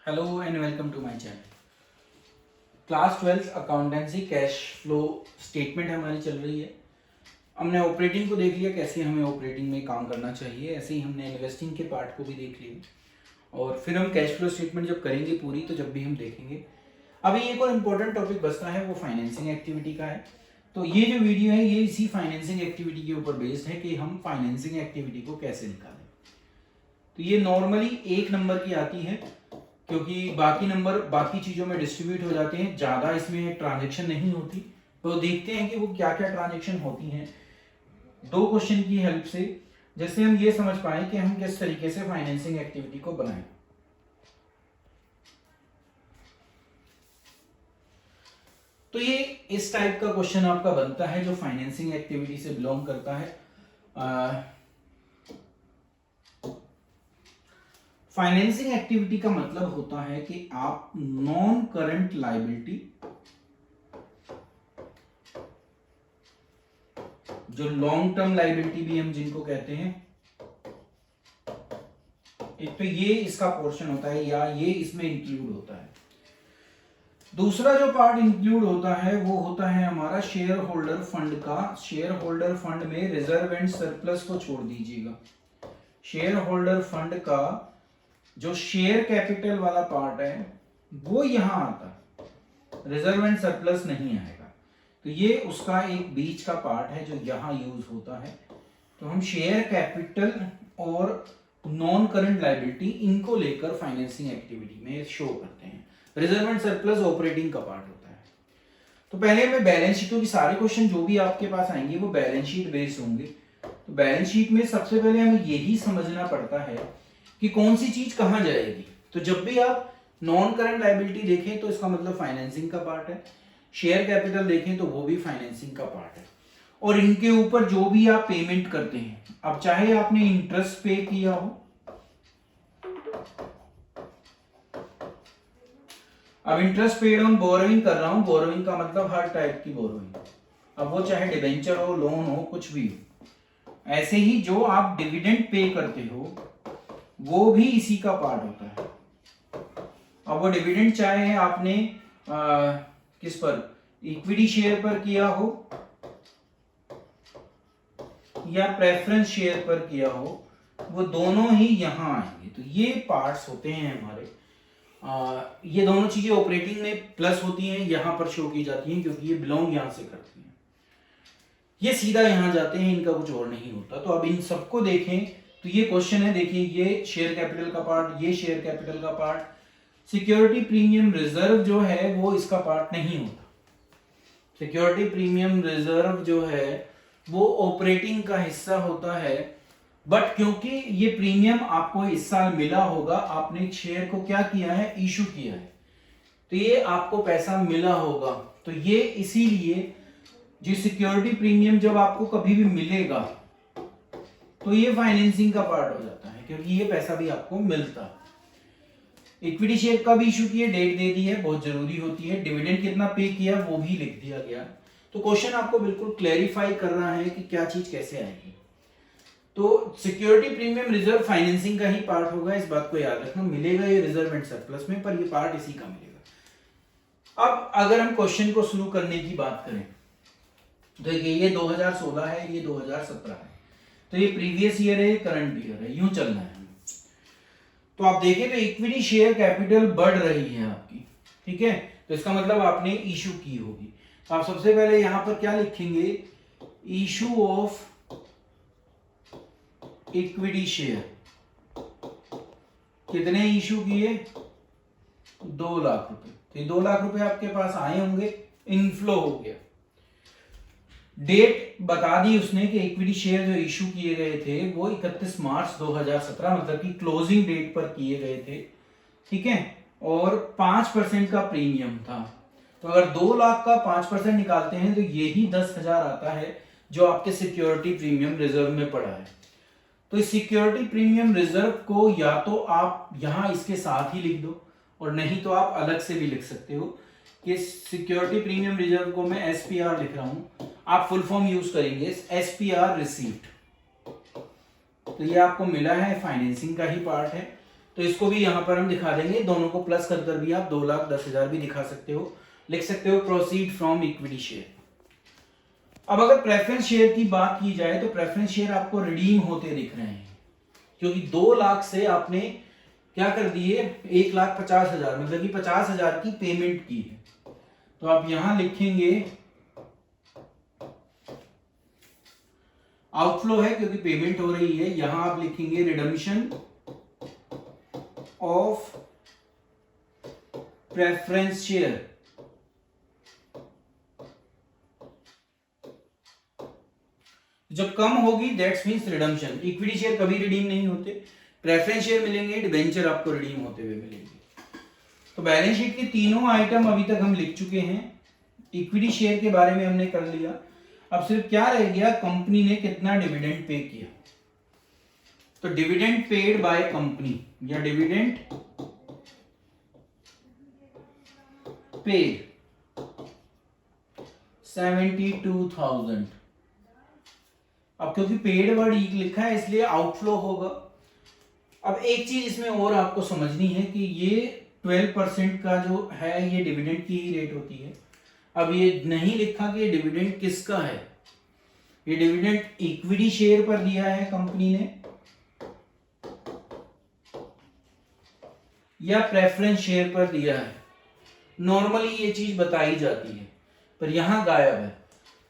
Hello and welcome to my channel. Class 12 accountancy cash flow statement हमारी चल रही है। हमने ऑपरेटिंग को देख लिया, कैसे हमें ऑपरेटिंग में काम करना चाहिए। ऐसे ही हमने इन्वेस्टिंग के पार्ट को भी देख लिया और फिर हम कैश फ्लो स्टेटमेंट जब करेंगे पूरी, तो जब भी हम देखेंगे। अभी एक और इम्पोर्टेंट टॉपिक बचता है, वो फाइनेंसिंग एक्टिविटी का है। तो ये जो वीडियो है ये इसी फाइनेंसिंग एक्टिविटी के ऊपर बेस्ड है कि हम फाइनेंसिंग एक्टिविटी को कैसे निकालें। तो ये नॉर्मली 1 नंबर की आती है, क्योंकि बाकी नंबर बाकी चीज़ों में डिस्ट्रीब्यूट हो जाते हैं, ज़्यादा इसमें ट्रांजैक्शन नहीं होती। तो देखते हैं कि वो क्या क्या ट्रांजैक्शन होती हैं 2 क्वेश्चन की हेल्प से, जिससे हम ये समझ पाए कि हम किस तरीके से फाइनेंसिंग एक्टिविटी को बनाएं। तो ये इस टाइप का क्वेश्चन आपका बनता है जो फाइनेंसिंग एक्टिविटी से बिलोंग करता है। फाइनेंसिंग एक्टिविटी का मतलब होता है कि आप नॉन करंट लायबिलिटी, जो लॉन्ग टर्म लायबिलिटी भी हम जिनको कहते हैं, एक तो ये इसका पोर्शन होता है या ये इसमें इंक्लूड होता है। दूसरा जो पार्ट इंक्लूड होता है वो होता है हमारा शेयर होल्डर फंड का। शेयर होल्डर फंड में रिजर्व एंड सरप्लस को छोड़ दीजिएगा। शेयर होल्डर फंड का जो शेयर कैपिटल वाला पार्ट है वो यहां आता है, रिजर्व एंड सरप्लस नहीं आएगा। तो ये उसका एक बीच का पार्ट है जो यहां यूज होता है। तो हम शेयर कैपिटल और नॉन करंट लायबिलिटी इनको लेकर फाइनेंसिंग एक्टिविटी में शो करते हैं। रिजर्व एंड सरप्लस ऑपरेटिंग का पार्ट होता है। तो पहले हमें बैलेंस शीट, क्योंकि सारे क्वेश्चन जो भी आपके पास आएंगे वो बैलेंस शीट बेस्ड होंगे। तो बैलेंस शीट में सबसे पहले हमें यही समझना पड़ता है कि कौन सी चीज कहां जाएगी। तो जब भी आप नॉन करंट लायबिलिटी देखें तो इसका मतलब फाइनेंसिंग का पार्ट है, शेयर कैपिटल देखें तो वो भी फाइनेंसिंग का पार्ट है। और इनके ऊपर जो भी आप पेमेंट करते हैं, अब चाहे आपने इंटरेस्ट पे किया हो, अब इंटरेस्ट पेड ऑन बोरोइंग कर रहा हूं, बोरोइंग का मतलब हर टाइप की बोरोइंग, अब वो चाहे डिबेंचर हो, लोन हो, कुछ भी हो। ऐसे ही जो आप डिविडेंड पे करते हो वो भी इसी का पार्ट होता है। अब वो डिविडेंड चाहे आपने किस पर, इक्विटी शेयर पर किया हो या प्रेफरेंस शेयर पर किया हो, वो दोनों ही यहां आएंगे। तो ये पार्ट्स होते हैं हमारे। ये दोनों चीजें ऑपरेटिंग में प्लस होती हैं, यहां पर शो की जाती हैं क्योंकि ये बिलोंग यहां से करती हैं। ये सीधा यहां जाते हैं, इनका कुछ और नहीं होता। तो अब इन सबको देखें तो ये क्वेश्चन है, देखिए ये शेयर कैपिटल का पार्ट, ये शेयर कैपिटल का पार्ट। सिक्योरिटी प्रीमियम रिजर्व जो है वो इसका पार्ट नहीं होता। सिक्योरिटी प्रीमियम रिजर्व जो है वो ऑपरेटिंग का हिस्सा होता है, बट क्योंकि ये प्रीमियम आपको इस साल मिला होगा, आपने शेयर को क्या किया है, इशू किया है, तो ये आपको पैसा मिला होगा। तो ये इसीलिए जो सिक्योरिटी प्रीमियम जब आपको कभी भी मिलेगा तो ये फाइनेंसिंग का पार्ट हो जाता है, क्योंकि ये पैसा भी आपको मिलता है। इक्विटी शेयर का भी इशू किया, डेट दे दी है, बहुत जरूरी होती है। डिविडेंड कितना पे किया वो भी लिख दिया गया। तो क्वेश्चन आपको बिल्कुल क्लैरिफाई कर रहा है कि क्या चीज कैसे आएगी। तो सिक्योरिटी प्रीमियम रिजर्व फाइनेंसिंग का ही पार्ट होगा, इस बात को याद रखना। मिलेगा ये रिजर्व एंड सरप्लस में, पर ये पार्ट इसी का मिलेगा। अब अगर हम क्वेश्चन को शुरू करने की बात करें तो ये 2016 है, ये 2017 है, तो ये प्रीवियस ईयर है, करंट ईयर है, यूं चलना है। तो आप देखें तो इक्विटी शेयर कैपिटल बढ़ रही है आपकी, ठीक है। तो इसका मतलब आपने इशू की होगी। तो आप सबसे पहले यहां पर क्या लिखेंगे, इशू ऑफ इक्विटी शेयर। कितने इशू किए, 2 लाख रुपए। तो 2 लाख रुपए आपके पास आए होंगे, इनफ्लो हो गया। डेट बता दी उसने कि इक्विटी शेयर जो इशू किए गए थे वो 31 मार्च 2017, मतलब कि क्लोजिंग डेट पर किए गए थे, ठीक है। और 5% का प्रीमियम था। तो अगर 2 लाख का 5% निकालते हैं तो यही 10,000 आता है जो आपके सिक्योरिटी प्रीमियम रिजर्व में पड़ा है। तो इस सिक्योरिटी प्रीमियम रिजर्व को या तो आप यहां इसके साथ ही लिख दो, और नहीं तो आप अलग से भी लिख सकते हो कि सिक्योरिटी प्रीमियम रिजर्व को मैं एसपीआर लिख रहा हूं, आप फुल फॉर्म यूज करेंगे एसपीआर रिसीव्ड। तो ये आपको मिला है, फाइनेंसिंग का ही पार्ट है। तो इसको भी यहाँ पर हम दिखा देंगे, दोनों को प्लस कर कर भी आप 2,10,000 भी दिखा सकते हो, लिख सकते हो प्रोसीड फ्रॉम इक्विटी शेयर। अब अगर प्रेफरेंस शेयर की बात की जाए तो प्रेफरेंस शेयर आपको रिडीम होते दिख रहे हैं, क्योंकि 2 लाख से आपने क्या कर दिए 1,50,000, मतलब कि 50,000 की पेमेंट की है। तो आप यहां लिखेंगे आउटफ्लो है क्योंकि पेमेंट हो रही है, यहां आप लिखेंगे रिडम्पशन ऑफ प्रेफरेंस शेयर। जब कम होगी that's means redemption. Equity share कभी रिडीम नहीं होते, प्रेफरेंस शेयर मिलेंगे, डिबेंचर आपको रिडीम होते हुए मिलेंगे। तो बैलेंस शीट के तीनों आइटम अभी तक हम लिख चुके हैं, इक्विटी शेयर के बारे में हमने कर लिया। अब सिर्फ क्या रह गया, कंपनी ने कितना डिविडेंड पे किया। तो डिविडेंड पेड बाय कंपनी या डिविडेंड पेड 72,000। अब क्योंकि पेड वर्ड लिखा है इसलिए आउटफ्लो होगा। अब एक चीज इसमें और आपको समझनी है कि ये 12% का जो है ये डिविडेंड की ही रेट होती है। अब ये नहीं लिखा कि ये डिविडेंड किसका है, ये डिविडेंड इक्विटी शेयर पर दिया है कंपनी ने या प्रेफरेंस शेयर पर दिया है। नॉर्मली ये चीज बताई जाती है पर यहां गायब है।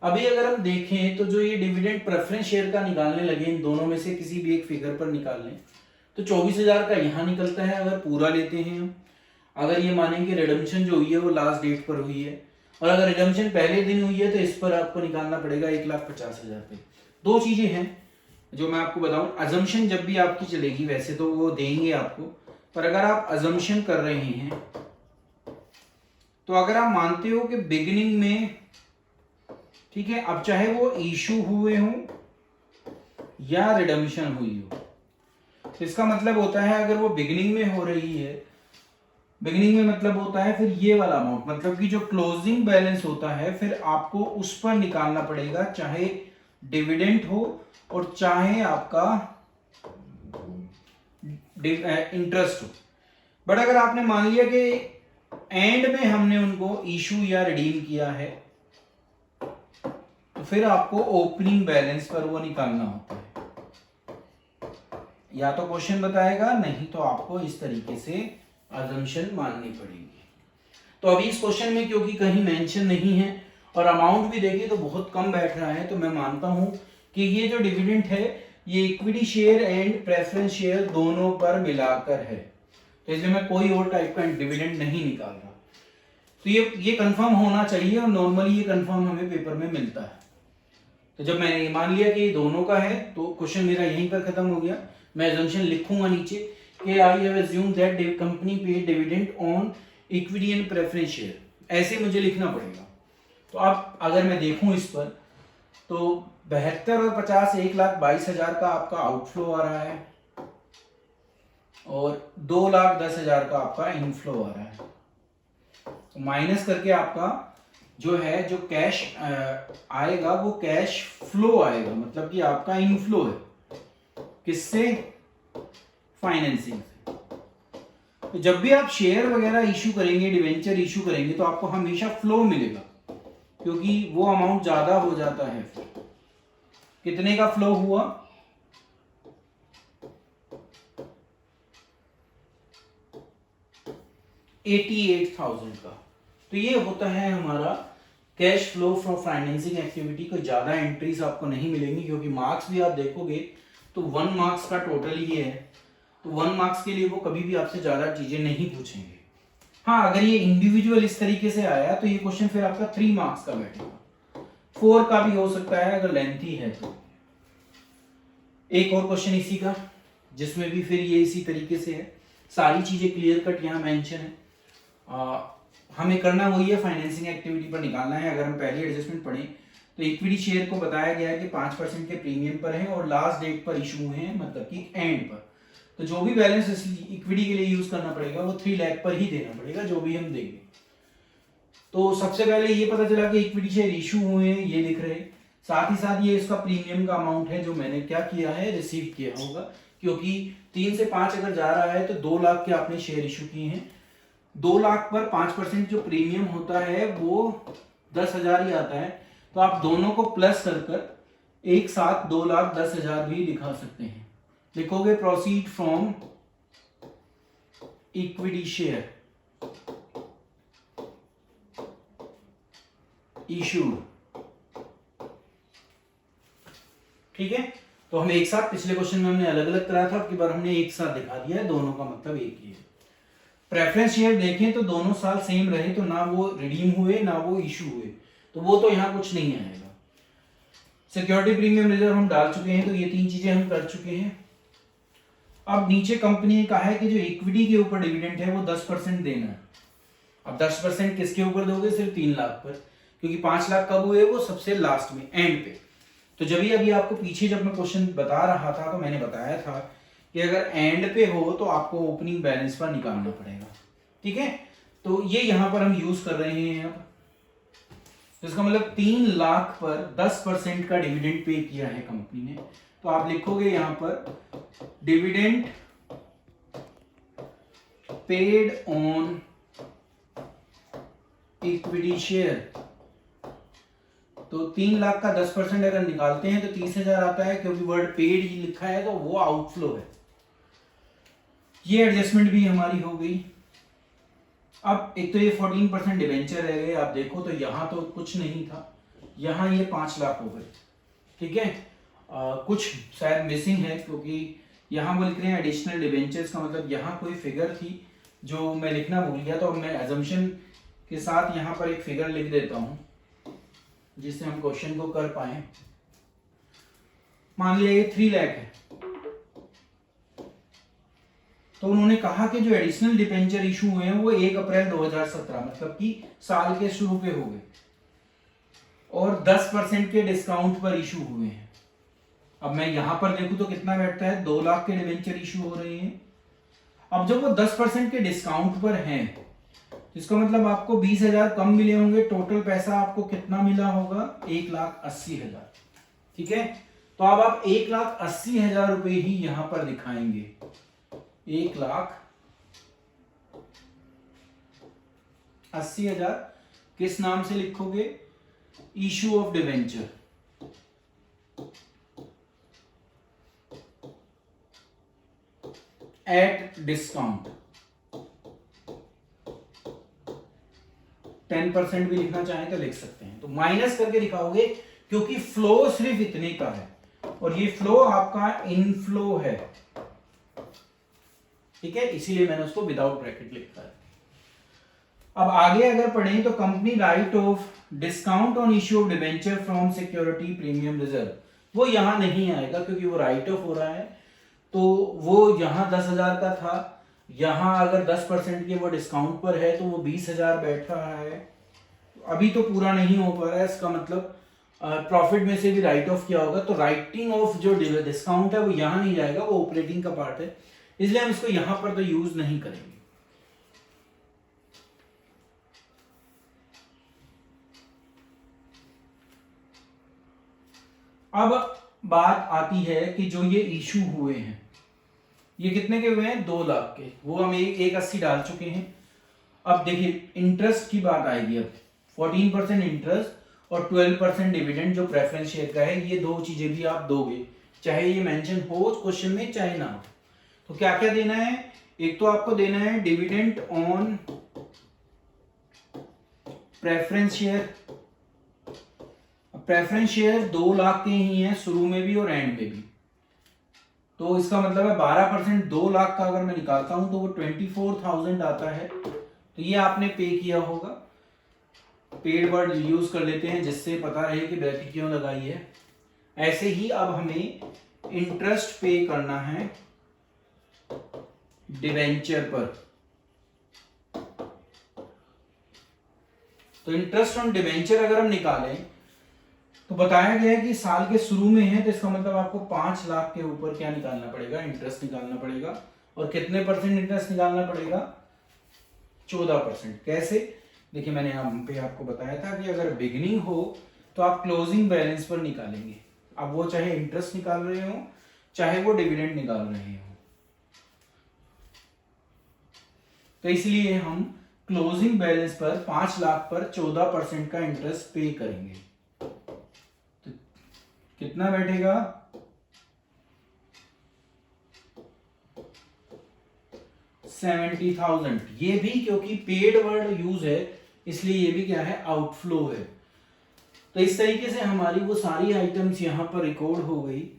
अभी अगर हम देखें तो जो ये डिविडेंड प्रेफरेंस शेयर का निकालने लगे, इन दोनों में से किसी भी एक फिगर पर निकाल लें तो 24,000 का यहां निकलता है अगर पूरा लेते हैं हम। अगर ये मानें कि रिडम्पशन जो हुई है वो लास्ट डेट पर हुई है, और अगर रिडम्पशन पहले दिन हुई है तो इस पर आपको निकालना पड़ेगा 1,50,000 पे। दो चीजें हैं जो मैं आपको बताऊं, अजम्पशन जब भी आपकी चलेगी वैसे तो वो देंगे आपको, पर अगर आप अजम्पशन कर रहे हैं तो अगर आप मानते हो कि बिगिनिंग में, ठीक है, अब चाहे वो इशू हुए हों या रिडम्पशन हुई हो, तो इसका मतलब होता है अगर वो बिगिनिंग में हो रही है, बिगिनिंग में मतलब होता है फिर ये वाला अमाउंट, मतलब कि जो क्लोजिंग बैलेंस होता है फिर आपको उस पर निकालना पड़ेगा, चाहे डिविडेंड हो और चाहे आपका इंटरेस्ट हो। बट अगर आपने मान लिया कि एंड में हमने उनको इशू या रिडीम किया है तो फिर आपको ओपनिंग बैलेंस पर वो निकालना होता है। या तो क्वेश्चन बताएगा, नहीं तो आपको इस तरीके से अजम्पशन माननी पड़ेगी। तो अभी इस क्वेश्चन में क्योंकि कहीं मेंशन नहीं है और अमाउंट भी देखिए तो बहुत कम बैठ रहा है, तो मैं मानता हूं कि ये जो डिविडेंड है ये equity share and preference share दोनों पर मिलाकर है, तो इसलिए मैं कोई और टाइप का डिविडेंड नहीं निकाल रहा। तो ये कंफर्म होना चाहिए और नॉर्मली ये कंफर्म हमें पेपर में मिलता है। तो जब मैंने ये मान लिया कि ये दोनों का है तो क्वेश्चन मेरा यहीं पर खत्म हो गया। मैं अजम्पशन लिखूंगा नीचे कि I have assumed that company paid dividend on equity and preference share, ऐसे मुझे लिखना पड़ेगा। तो अब अगर मैं देखूं इस पर तो 72 और 50 1,22,000 का आपका आउटफ्लो आ रहा है और 2,10,000 का आपका इनफ्लो आ रहा है। तो माइनस करके आपका जो है जो कैश आएगा वो कैश फ्लो आएगा, मतलब कि आपका इनफ्लो है किससे, फाइनेंसिंग से। तो जब भी आप शेयर वगैरह इशू करेंगे, डिवेंचर इशू करेंगे तो आपको हमेशा फ्लो मिलेगा क्योंकि वो अमाउंट ज्यादा हो जाता है। फिर कितने का फ्लो हुआ, 88,000 का। तो ये होता है हमारा cash flow from financing activity. कोई ज्यादा एंट्रीज आपको नहीं मिलेंगी क्योंकि मार्क्स भी आप देखोगे तो 1 मार्क्स का टोटल ये है, तो 1 मार्क्स के लिए वो कभी भी आपसे ज्यादा चीजें नहीं पूछेंगे। हाँ, अगर ये इंडिविजुअल इस तरीके से आया तो ये क्वेश्चन फिर आपका 3 मार्क्स का बैठेगा, 4 का भी हो सकता है अगर लेंथी है तो। एक और क्वेश्चन इसी का जिसमें भी फिर ये इसी तरीके से है, सारी चीजें क्लियर कट यहाँ मेंशन है। हमें करना वही है, फाइनेंसिंग एक्टिविटी पर निकालना है। अगर हम पहली एडजस्टमेंट पढ़ें तो इक्विटी शेयर को बताया गया है कि 5% के प्रीमियम पर है और लास्ट डेट पर इशू हुए हैं, मतलब कि एंड पर। तो जो भी बैलेंस इक्विटी के लिए यूज करना पड़ेगा वो 3 लाख पर ही देना पड़ेगा जो भी हम देंगे। तो सबसे पहले ये पता चला कि इक्विटी शेयर इशू हुए हैं, ये लिख रहे, साथ ही साथ ये इसका प्रीमियम का अमाउंट है जो मैंने क्या किया है, रिसीव किया होगा क्योंकि 3 से 5 अगर जा रहा है तो 2 लाख के आपने शेयर इशू किए हैं। 2 लाख पर 5% जो प्रीमियम होता है वो 10,000 ही आता है। तो आप दोनों को प्लस कर एक साथ 2,10,000 भी दिखा सकते हैं। लिखोगे proceed from equity share issued. ठीक है, तो हम एक साथ, पिछले क्वेश्चन में हमने अलग अलग कराया था, अब की बार हमने एक साथ दिखा दिया है, दोनों का मतलब एक ही है। प्रेफरेंस शेयर देखें तो दोनों साल सेम रहे तो ना वो रिडीम हुए ना वो इशू हुए, तो वो तो यहाँ कुछ नहीं आएगा। सिक्योरिटी प्रीमियम रिजर्व हम डाल चुके हैं, तो ये 3 चीजें हम कर चुके हैं। अब नीचे कंपनी ने कहा है कि जो इक्विटी के ऊपर डिविडेंड है वो 10% देना है। अब 10% किसके ऊपर दोगे? सिर्फ 3 लाख पर, क्योंकि 5 लाख कब हुए? वो सबसे लास्ट में, एंड पे। तो जब अभी आपको पीछे जब मैं क्वेश्चन बता रहा था तो मैंने बताया था कि अगर एंड पे हो तो आपको ओपनिंग बैलेंस पर निकालना पड़ेगा। ठीक है, तो ये यहां पर हम यूज कर रहे हैं। अब तो इसका मतलब 3 लाख पर 10% का डिविडेंड पे किया है कंपनी ने, तो आप लिखोगे यहां पर dividend paid on equity share. तो 3 लाख का 10% अगर निकालते हैं तो 30,000 आता है, क्योंकि वर्ड पेड ही लिखा है तो वो आउटफ्लो है। ये एडजस्टमेंट भी हमारी हो गई। अब एक तो ये 14% डिवेंचर रह गए, आप देखो तो यहां तो कुछ नहीं था, यहां ये 5 लाख हो गए। ठीक है, कुछ शायद मिसिंग है, क्योंकि यहां वो लिख रहे हैं एडिशनल डिवेंचर्स, का मतलब यहां कोई फिगर थी जो मैं लिखना भूल गया, तो मैं एजम्पशन के साथ यहां पर एक फिगर लिख देता हूं जिससे हम क्वेश्चन को कर पाए। मान लिया ये 3 लाख है, तो उन्होंने कहा कि जो एडिशनल डिबेंचर इशू हुए हैं वो 1 अप्रैल 2017 मतलब कि साल के शुरू पे हो गए, और 10% के डिस्काउंट पर इशू हुए हैं। अब मैं यहां पर देखूं तो कितना बैठता है? 2 लाख के डिबेंचर इशू हो रहे हैं। अब जब वो 10% के डिस्काउंट पर हैं, इसका मतलब आपको 20,000 कम मिले होंगे, टोटल पैसा आपको कितना मिला होगा? 1,80,000। ठीक है, तो अब आप 1,80,000 रुपए ही यहां पर दिखाएंगे। 1,80,000 किस नाम से लिखोगे? Issue of debenture. At discount. 10% भी लिखना चाहें तो लिख सकते हैं, तो माइनस करके दिखाओगे, क्योंकि फ्लो सिर्फ इतने का है और ये फ्लो आपका इनफ्लो है। ठीक है, इसीलिए मैंने उसको विदाउट ब्रैकेट लिखा है। अब आगे अगर पढ़ें तो company right of discount on issue of debenture from security premium reserve, वो यहां नहीं आएगा क्योंकि वो राइट ऑफ हो रहा है, तो वो यहां 10,000 का था, यहां अगर 10% के वो डिस्काउंट पर है तो वो 20,000 बैठ रहा है। अभी तो पूरा नहीं हो पा रहा है, इसका मतलब प्रॉफिट में से भी राइट ऑफ किया होगा, तो राइटिंग ऑफ जो डिस्काउंट है वो यहां नहीं जाएगा, वो ऑपरेटिंग का पार्ट है, इसलिए हम इसको यहां पर तो यूज नहीं करेंगे। अब बात आती है कि जो ये इशू हुए हैं, ये कितने के हुए हैं? 2 लाख के, वो हम 1,80 डाल चुके हैं। अब देखिए इंटरेस्ट की बात आएगी। अब 14% इंटरेस्ट और 12% डिविडेंड जो प्रेफरेंस शेयर का है, ये दो चीजें भी आप दोगे, चाहे ये मेंशन हो क्वेश्चन में चाहे ना हो। तो क्या क्या देना है? एक तो आपको देना है dividend on preference share. Preference share 2 lakh के ही हैं, शुरू में भी और एंड में भी, तो इसका मतलब है 12% 2 लाख का अगर मैं निकालता हूं तो वो 24,000 आता है, तो ये आपने पे किया होगा। पेड वर्ड यूज कर लेते हैं जिससे पता रहे कि ब्रैकेट क्यों लगाई है। ऐसे ही अब हमें इंटरेस्ट पे करना है डिवेंचर पर, तो इंटरेस्ट ऑन डिवेंचर अगर हम निकालें तो बताया गया है कि साल के शुरू में है, तो इसका मतलब आपको 5 लाख के ऊपर क्या निकालना पड़ेगा? इंटरेस्ट निकालना पड़ेगा। और कितने परसेंट इंटरेस्ट निकालना पड़ेगा? 14%। कैसे? देखिए मैंने यहाँ पे आपको बताया था कि अगर बिगिनिंग हो तो आप क्लोजिंग बैलेंस पर निकालेंगे। अब वो चाहे इंटरेस्ट निकाल रहे हो चाहे वो डिविडेंड निकाल रहे हो। तो इसलिए हम क्लोजिंग बैलेंस पर 5 लाख पर 14% का इंटरेस्ट पे करेंगे। तो कितना बैठेगा? 70,000। ये भी क्योंकि पेड वर्ड यूज है इसलिए ये भी क्या है, आउटफ्लो है। तो इस तरीके से हमारी वो सारी आइटम्स यहाँ पर रिकॉर्ड हो गई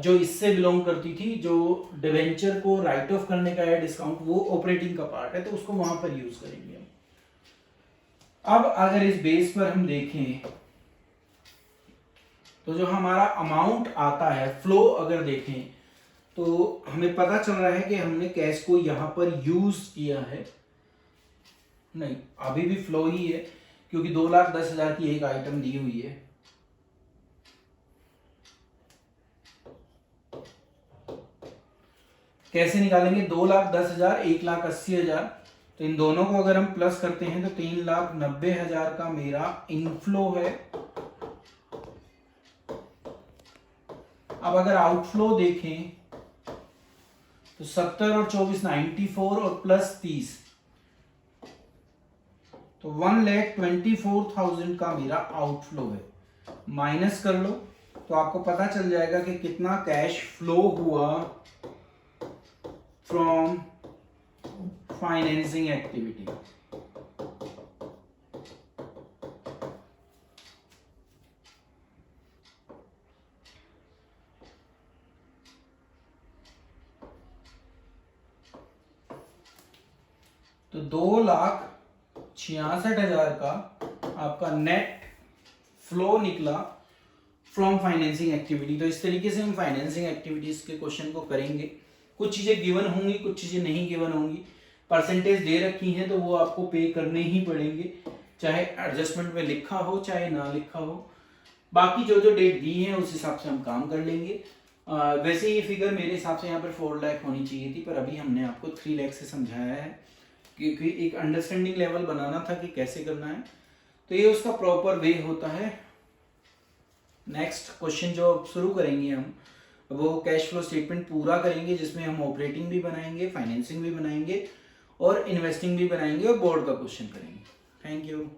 जो इससे बिलोंग करती थी। जो डिवेंचर को राइट ऑफ करने का है डिस्काउंट, वो ऑपरेटिंग का पार्ट है, तो उसको वहां पर यूज करेंगे हम। अब अगर इस बेस पर हम देखें तो जो हमारा अमाउंट आता है, फ्लो अगर देखें तो हमें पता चल रहा है कि हमने कैश को यहां पर यूज किया है। नहीं, अभी भी फ्लो ही है क्योंकि 2,10,000 की एक आइटम दी हुई है। कैसे निकालेंगे? 2,10,000, 1,80,000, तो इन दोनों को अगर हम प्लस करते हैं तो 3,90,000 का मेरा इनफ्लो है। अब अगर आउटफ्लो देखें तो 70 और 24 94 और प्लस 30, तो 1,24,000 का मेरा आउटफ्लो है। माइनस कर लो तो आपको पता चल जाएगा कि कितना कैश फ्लो हुआ फ्रॉम फाइनेंसिंग एक्टिविटी। तो 2,66,000 का आपका नेट फ्लो निकला फ्रॉम फाइनेंसिंग एक्टिविटी। तो इस तरीके से हम फाइनेंसिंग एक्टिविटीज के क्वेश्चन को करेंगे। कुछ चीजें गिवन होंगी, कुछ चीजें नहीं गिवन होंगी। परसेंटेज दे रखी हैं तो वो आपको पे करने ही पड़ेंगे, चाहे एडजस्टमेंट में लिखा हो चाहे ना लिखा हो। बाकी जो जो डेट दी है उस हिसाब से हम काम कर लेंगे। वैसे ये फिगर मेरे हिसाब से यहाँ पर 4 लाख होनी चाहिए थी, पर अभी हमने आपको 3 लाख से समझाया है क्योंकि एक अंडरस्टैंडिंग लेवल बनाना था कि कैसे करना है। तो ये उसका प्रॉपर वे होता है। नेक्स्ट क्वेश्चन जो शुरू करेंगे हम, वो कैश फ्लो स्टेटमेंट पूरा करेंगे जिसमें हम ऑपरेटिंग भी बनाएंगे, फाइनेंसिंग भी बनाएंगे और इन्वेस्टिंग भी बनाएंगे और बोर्ड का क्वेश्चन करेंगे। Thank you.